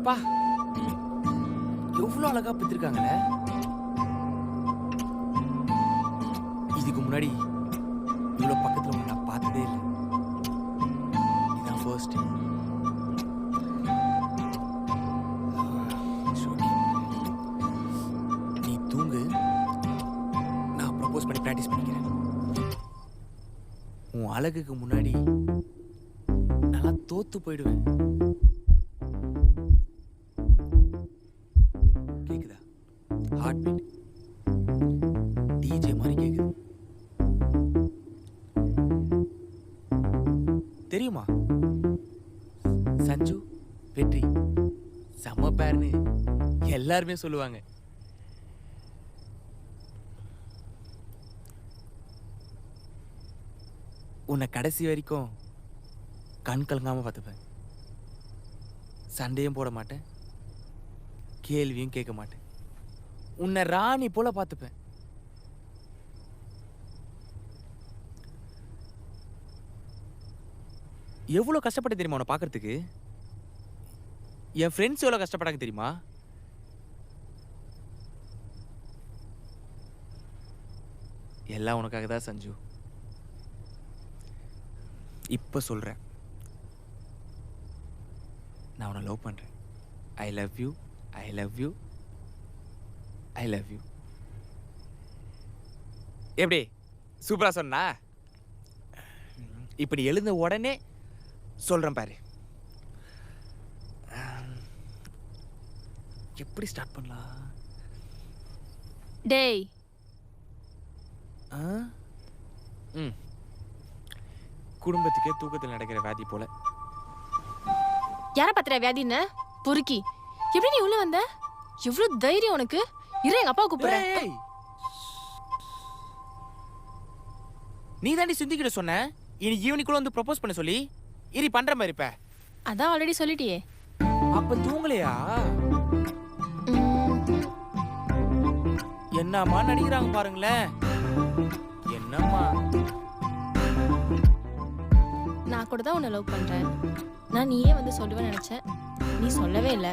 பா எவ்வளவு அழகா பெற்றிருக்காங்கல்ல. இதுக்கு முன்னாடி இவ்வளவு பக்கத்துல உன்னை நான் பார்த்ததே இல்லை. இதான் ஃபர்ஸ்ட். நீ தூங்கு, நான் ப்ரப்போஸ் பண்ணி பிராக்டிஸ் பண்ணிக்கிறேன். உன் அழகுக்கு முன்னாடி நல்லா தோத்து போயிடுவேன். கேக்குதா? ஹார்ட் பீட் டிஜே மாதிரி கேக்குது. தெரியுமா சஞ்சு வெற்றி செம்ம பேர்னு எல்லாருமே சொல்லுவாங்க. உன்னை கடைசி வரைக்கும் கண் கலங்காம பார்த்துப்பேன். சண்டையும் போட மாட்டேன், கேள்வியும் கேட்க மாட்டேன். உன்னை ராணி போல பார்த்துப்பேன். எவ்வளோ கஷ்டப்பட்ட தெரியுமா உன்னை பார்க்கறதுக்கு? என் ஃப்ரெண்ட்ஸ் எவ்வளோ கஷ்டப்பட்டாங்க தெரியுமா? எல்லாம் உனக்காக தான் சஞ்சு. இப்போ சொல்கிறேன், நான் உன்னை லவ் பண்ணுறேன். I love you, I love you, I love you. எப்படி சூப்பரா சொன்னா? இப்படி எழுந்த உடனே சொல்கிறேன் பாரு. எப்படி ஸ்டார்ட் பண்ணலாம்? டேய். குடும்பத்துக்கே தூக்கத்தில் நடக்கிற வியாதி போல. யார பத்திர வியாதின்னு பொறுக்கி எப்படி நீ உள்ள வந்த? எவ்வளவு தைரியம் உனக்கு? இரு, எங்க அப்பாவை கூப்பிடுறேன். நீ தாண்டி சிந்திக்கிட்ட சொன்ன இன்னைக்கு ஈவினிங்குள்ள வந்து ப்ரப்போஸ் பண்ண சொல்லி. இரி பண்ற மாதிரி இப்ப. அதான் ஆல்ரெடி சொல்லிட்டியே. அப்ப தூங்கலையா? என்னம்மா நடிக்கிறாங்க பாருங்களேன். என்னம்மா? நான் கூட தான் உன்னை லவ் பண்றேன். நான் நீயே வந்து சொல்லுவேன்னு நினைச்சேன், நீ சொல்லவே இல்லை.